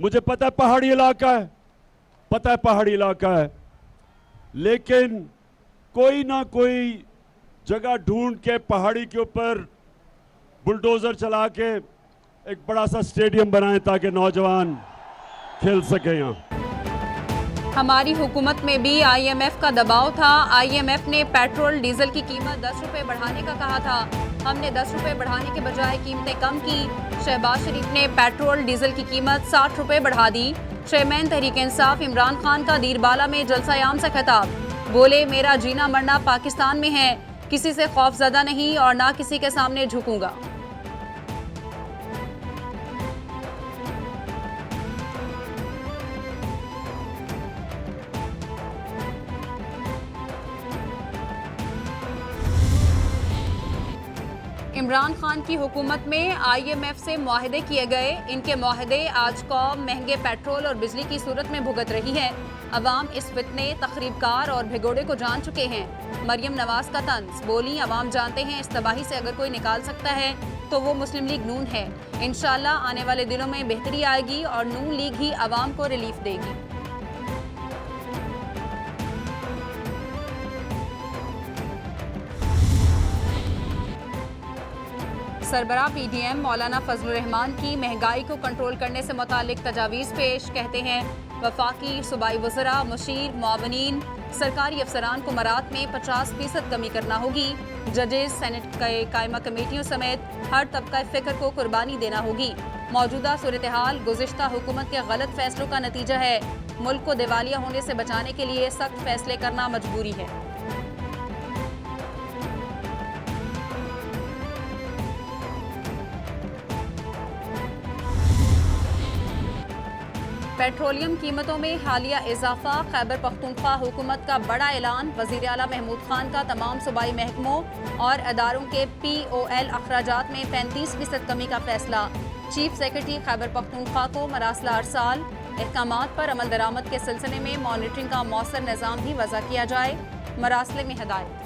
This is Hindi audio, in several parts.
मुझे पता है पहाड़ी इलाका है, पता है पहाड़ी इलाका है, लेकिन कोई ना कोई जगह ढूंढ के पहाड़ी के ऊपर बुलडोजर चला के एक बड़ा सा स्टेडियम बनाएं ताकि नौजवान खेल सके यहाँ। हमारी हुकूमत में भी IMF का दबाव था। IMF ने पेट्रोल डीजल की कीमत 10 रुपए बढ़ाने का कहा था। हमने 10 रुपए बढ़ाने के बजाय कीमतें कम की। शहबाज शरीफ ने पेट्रोल डीजल की कीमत 60 रुपए बढ़ा दी। चेयरमैन तहरीक इंसाफ इमरान खान का दीरबाला में जलसा-ए-आम से खिताब, बोले मेरा जीना मरना पाकिस्तान में है, किसी से खौफजदा नहीं और ना किसी के सामने झुकूंगा। इमरान खान की हुकूमत में IMF से मुआहदे किए गए। इनके मुआहदे आज कौम महंगे पेट्रोल और बिजली की सूरत में भुगत रही है। अवाम इस फितने, तखरीबकार और भिगोड़े को जान चुके हैं। मरियम नवाज का तंज, बोली अवाम जानते हैं इस तबाही से अगर कोई निकाल सकता है तो वो मुस्लिम लीग नून है। इंशाअल्लाह आने वाले दिनों में बेहतरी आएगी और नून लीग ही अवाम को रिलीफ देगी। सरबराह PDM मौलाना फजलुर रहमान की महंगाई को कंट्रोल करने से मुतालिक तजावीज़ पेश, कहते हैं वफाकी सूबाई वज़रा, मुशीर, मुआवनीन, सरकारी अफसरान को मरात में 50% कमी करना होगी। जजेस, सेनेट के कायमा कमेटियों समेत हर तबका फ़िक्र को कुर्बानी देना होगी। मौजूदा सूरत हाल गुज़िश्ता हुकूमत के गलत फैसलों का नतीजा है। मुल्क को दिवालिया होने से बचाने के लिए सख्त फैसले करना मजबूरी है। पेट्रोलियम कीमतों में हालिया इजाफा, खैबर पख्तूनख्वा हुकूमत का बड़ा ऐलान। वज़ीर आला महमूद खान का तमाम सूबाई महकमों और अदारों के POL अखराजात में 35% कमी का फैसला। चीफ सेक्रेटरी खैबर पख्तूनख्वा को मरासला अरसाल। अहकामात पर अमल दरामद के सिलसिले में मॉनिटरिंग का मौसर निज़ाम भी वज़ा किया जाए। मरासले में हदायत।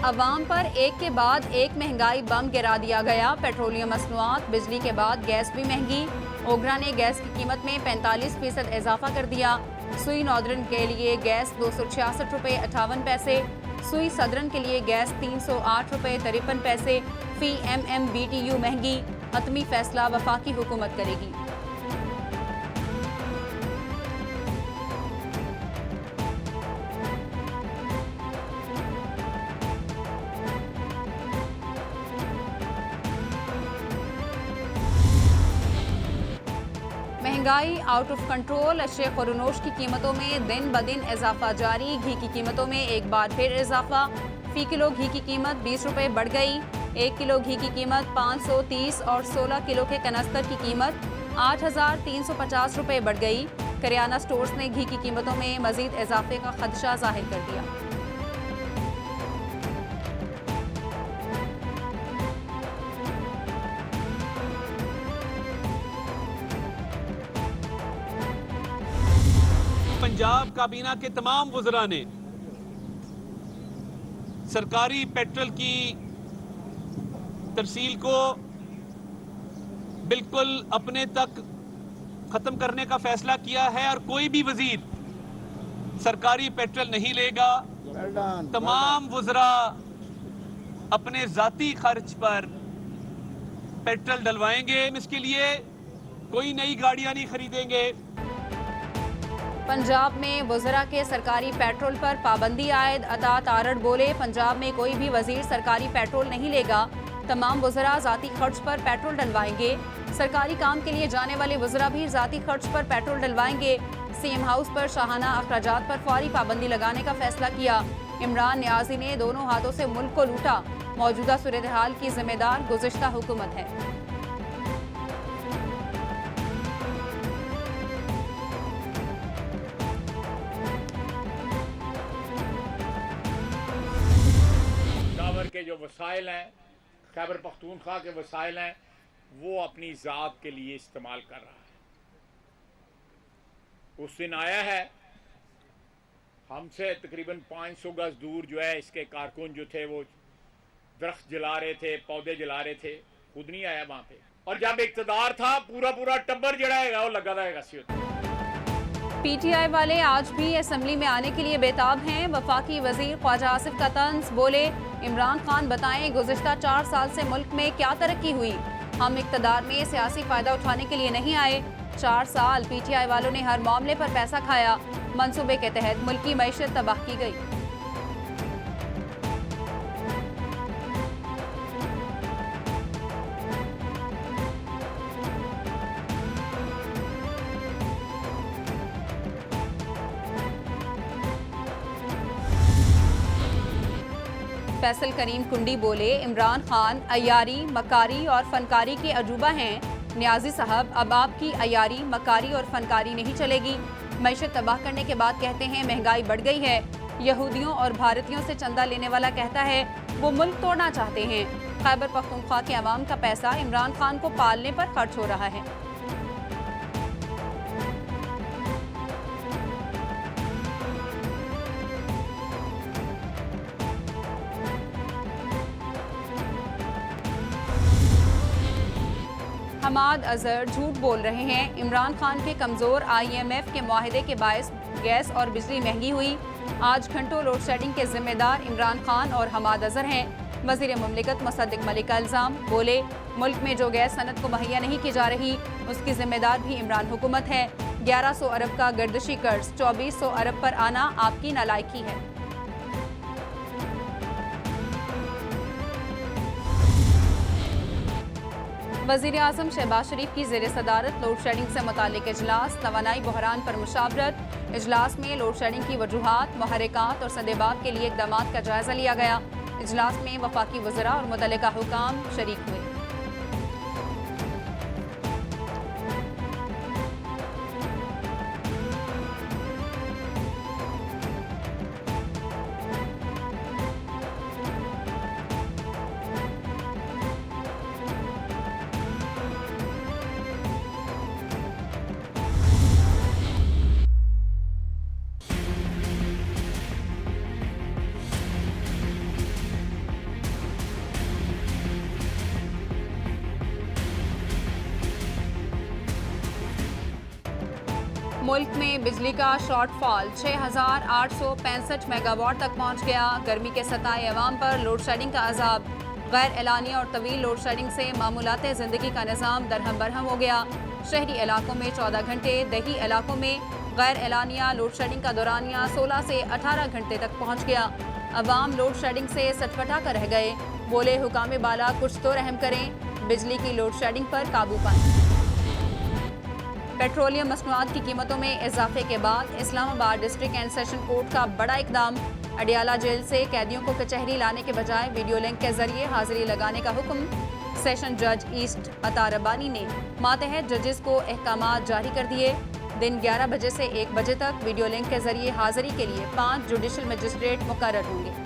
अवाम पर एक के बाद एक महंगाई बम गिरा दिया गया। पेट्रोलियम मसनूआत, बिजली के बाद गैस भी महंगी। ओगरा ने गैस की कीमत में 45% इजाफा कर दिया। सुई नॉर्दर्न के लिए गैस 266 रुपये 58 पैसे, सुई सदरन के लिए गैस 308 रुपये 53 पैसे फी MMBTU महंगी। हतमी फैसला वफाकी हुकूमत करेगी। महंगाई आउट ऑफ कंट्रोल, अशे खुरनोश की कीमतों में दिन ब दिन इजाफा जारी। घी की कीमतों में एक बार फिर इजाफा। फी किलो घी की कीमत 20 रुपये बढ़ गई। 1 किलो घी की कीमत 530 और 16 किलो के कनस्तर की कीमत 8,350 रुपये बढ़ गई। करियाना स्टोर्स ने घी की कीमतों में मजीद इजाफे का खदशा जाहिर कर दिया। पंजाब काबीना के तमाम वज़रा ने सरकारी पेट्रोल की तरसील को बिल्कुल अपने तक खत्म करने का फैसला किया है और कोई भी वजीर सरकारी पेट्रोल नहीं लेगा। तमाम वज़रा अपने जाती खर्च पर पेट्रोल डलवाएंगे। इसके लिए कोई नई गाड़ियां नहीं खरीदेंगे। पंजाब में वज़रा के सरकारी पेट्रोल पर पाबंदी आयद। अता तारड़ बोले पंजाब में कोई भी वजीर सरकारी पेट्रोल नहीं लेगा। तमाम वज़रा ज़ाती खर्च पर पेट्रोल डलवाएंगे। सरकारी काम के लिए जाने वाले वज़रा भी ज़ाती खर्च पर पेट्रोल डलवाएंगे। CM हाउस पर शाहाना अखराजात पर फौरी पाबंदी लगाने का फैसला किया। इमरान नियाजी ने दोनों हाथों से मुल्क को लूटा। मौजूदा सूरत हाल की जिम्मेदार गुज़िश्ता हुकूमत है। के जो वसाइल हैं, खैबर पख्तूनख्वा के वसाइल हैं, वो अपनी ज़ात के लिए इस्तेमाल कर रहा है। उस दिन आया है, हमसे तकरीबन 500 गज दूर जो है इसके कारकुन जो थे वो दरख्त जला रहे थे, पौधे जला रहे थे, खुद नहीं आया वहां पे। और जब इक़्तिदार था पूरा टब्बर जड़ाएगा वो लगा रहेगा सी। पीटीआई वाले आज भी असेंबली में आने के लिए बेताब हैं। वफाकी वजीर ख्वाजा आसिफ का तंज, बोले इमरान खान बताएं गुज़िश्ता 4 साल से मुल्क में क्या तरक्की हुई। हम इक़्तिदार में सियासी फ़ायदा उठाने के लिए नहीं आए। 4 साल पीटीआई वालों ने हर मामले पर पैसा खाया। मंसूबे के तहत मुल्क की मईशत तबाह की गई। फैसल करीम कुंडी बोले इमरान खान अयारी, मकारी और फनकारी के अजूबा हैं। न्याजी साहब अब आपकी अयारी, मकारी और फनकारी नहीं चलेगी। मईशत तबाह करने के बाद कहते हैं महंगाई बढ़ गई है। यहूदियों और भारतीयों से चंदा लेने वाला कहता है वो मुल्क तोड़ना चाहते हैं। खैबर पख्तूनख्वा के अवाम का पैसा इमरान खान को पालने पर खर्च हो रहा है। हमाद अजहर झूठ बोल रहे हैं। इमरान खान के कमजोर IMF के मुआहदे के बायस गैस और बिजली महंगी हुई। आज घंटों लोड शेडिंग के जिम्मेदार इमरान खान और हमाद अजहर हैं। वजीर मुमलिकत मुसद्दिक मलिक का इल्जाम, बोले मुल्क में जो गैस सनत को मुहैया नहीं की जा रही उसकी जिम्मेदार भी इमरान हुकूमत है। 1100 अरब का गर्दिशी कर्ज 2400 अरब पर आना आपकी नालायकी है। वज़ीर आज़म शहबाज शरीफ की ज़ेर सदारत लोड शेडिंग से मुतालिक इजलास, तवानाई बहरान पर मुशावरत। इजलास में लोड शेडिंग की वजूहात, मुहर्रिकात और सदेबाब के लिए इक़दामात का जायज़ा लिया गया। इजलास में वफाकी वज़रा और मुतल्लिका हुकाम शरीक हुए। मुल्क में बिजली का शॉर्टफॉल 6,865 मेगावाट तक पहुंच गया। गर्मी के सताए अवाम पर लोड शेडिंग का अजाब। गैर एलानिया और तवील लोड शेडिंग से मामूलात ज़िंदगी का निज़ाम दरहम बरहम हो गया। शहरी इलाकों में 14 घंटे, दही इलाकों में गैर एलानिया लोड शेडिंग का दौरानिया 16 से 18 घंटे तक पहुँच गया। अवाम लोड शेडिंग से सटपटा कर रह गए। बोले हुकाम बाला कुछ तो रहम करें, बिजली की लोड शेडिंग पर काबू पाएं। पेट्रोलियम मसनूआत की कीमतों में इजाफे के बाद Islamabad district and session court का बड़ा इकदाम। अडियाला जेल से कैदियों को कचहरी लाने के बजाय वीडियो लिंक के जरिए हाजिरी लगाने का हुक्म। सेशन जज ईस्ट अता रब्बानी ने मातहत जजेस को अहकामात जारी कर दिए। दिन 11 बजे से 1 बजे तक वीडियो लिंक के जरिए हाजिरी के लिए 5 जुडिशल मजिस्ट्रेट मुकर्रर होंगे।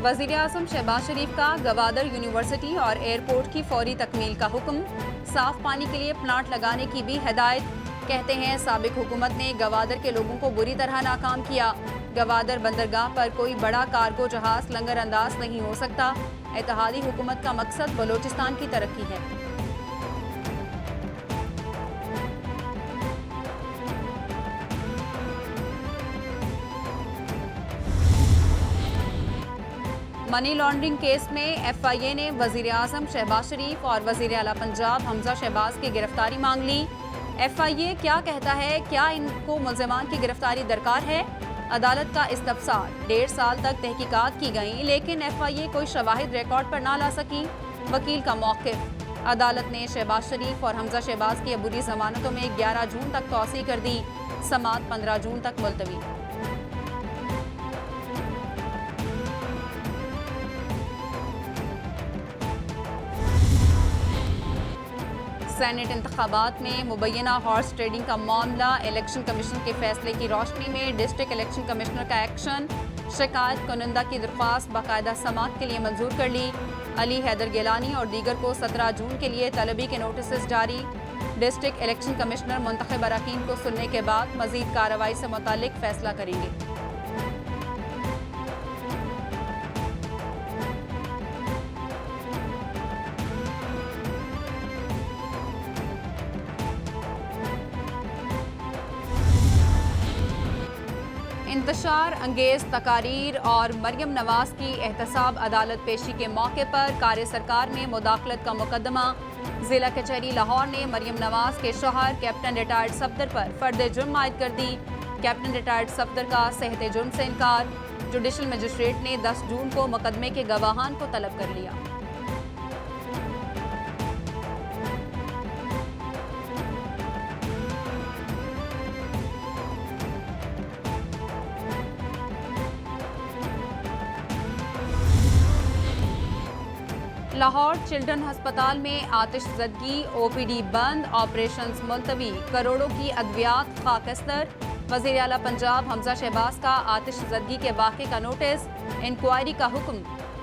वज़ीर आज़म शहबाज शरीफ का गवादर यूनिवर्सिटी और एयरपोर्ट की फौरी तकमील का हुक्म। साफ पानी के लिए प्लांट लगाने की भी हिदायत। कहते हैं साबिक हुकूमत ने गवादर के लोगों को बुरी तरह नाकाम किया। गवादर बंदरगाह पर कोई बड़ा कार्गो जहाज लंगर अंदाज नहीं हो सकता। इत्तेहादी हुकूमत का मकसद बलोचिस्तान की तरक्की है। मनी लॉन्ड्रिंग केस में FIA ने वज़ीर आज़म शहबाज शरीफ और वज़ीर आला पंजाब हमजा शहबाज की गिरफ्तारी मांग ली। FIA क्या कहता है, क्या इनको मुल्ज़िमान की गिरफ्तारी दरकार है? अदालत का इस्तफसार। 1.5 साल तक तहकीकात की गई लेकिन FIA कोई शवाहिद रिकॉर्ड पर ना ला सकी। वकील का मौक़िफ़। अदालत ने शहबाज शरीफ और हमजा शहबाज की अबूरी ज़मानतों में 11 जून तक तौसी कर दी। समाअत 15 जून तक मुलतवी। सेनेट इंतखाबात में मुबैना हॉर्स ट्रेडिंग का मामला, इलेक्शन कमीशन के फैसले की रोशनी में डिस्ट्रिक्ट इलेक्शन कमिश्नर का एक्शन, शिकायत कुनंदा की दरख्वास्त बाकायदा समाअत के लिए मंजूर कर ली। अली हैदर गिलानी और दीगर को 17 जून के लिए तलबी के नोटिस जारी। डिस्ट्रिक्ट इलेक्शन कमिश्नर मुंतखब अरकान को सुनने के बाद मजीद कार्रवाई से मुतालिक फैसला करेंगे। इंतशार अंगेज तकारीर और मरियम नवाज की एहतसाब अदालत पेशी के मौके पर कार्य सरकार में मुदाखलत का मुकदमा। जिला कचहरी लाहौर ने मरियम नवाज के शौहर कैप्टन रिटायर्ड सफदर पर फर्द जुर्म आयद कर दी। कैप्टन रिटायर्ड सफदर का सेहत जुर्म से इनकार। जुडिशल मजिस्ट्रेट ने 10 जून को मुकदमे के गवाहान को तलब कर लिया। लाहौर चिल्ड्रन अस्पताल में आतिशज़दगी, OPD बंद, ऑपरेशंस मुलतवी, करोड़ों की अद्वियात खाकस्तर। वज़ीर आला पंजाब हमजा शहबाज का आतिशज़दगी के वाक़े का नोटिस, इंक्वायरी का हुक्म।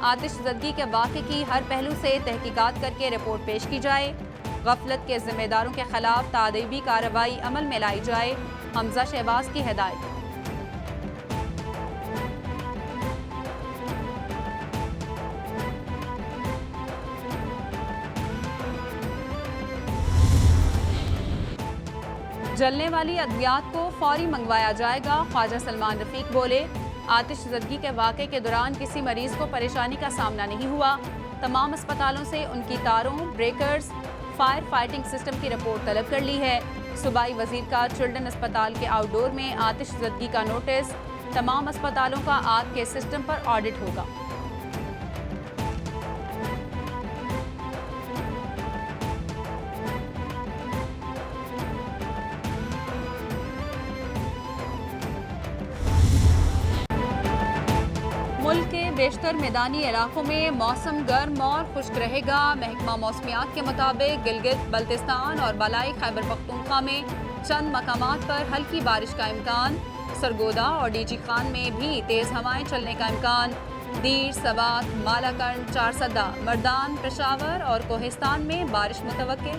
आतिशज़दगी के वाक़े की हर पहलू से तहकीकात करके रिपोर्ट पेश की जाए। गफलत के जिम्मेदारों के खिलाफ तादीबी कार्रवाई अमल में लाई जाए। हमजा शहबाज की हिदायत। जलने वाली अद्वियात को फौरी मंगवाया जाएगा। ख्वाजा सलमान रफीक बोले, आतिशज़दगी के वाक़े के दौरान किसी मरीज को परेशानी का सामना नहीं हुआ। तमाम अस्पतालों से उनकी तारों, ब्रेकर्स, फायर फाइटिंग सिस्टम की रिपोर्ट तलब कर ली है। सूबाई वजीर का चिल्ड्रन अस्पताल के आउटडोर में आतिशज़दगी का नोटिस। तमाम अस्पतालों का आग के सिस्टम पर ऑडिट होगा। मुल्क के बेशतर मैदानी इलाकों में मौसम गर्म और खुश्क रहेगा। महकमा मौसमियात के मुताबिक गिलगित बल्तिस्तान और बलाई खैबर पख्तूनख्वा में चंद मकामात पर हल्की बारिश का इम्कान। सरगोदा और डीजी खान में भी तेज़ हवाएं चलने का इम्कान। दीर, सवात, मालाकंड, चारसदा, मर्दान, पेशावर और कोहिस्तान में बारिश मुतवक्के।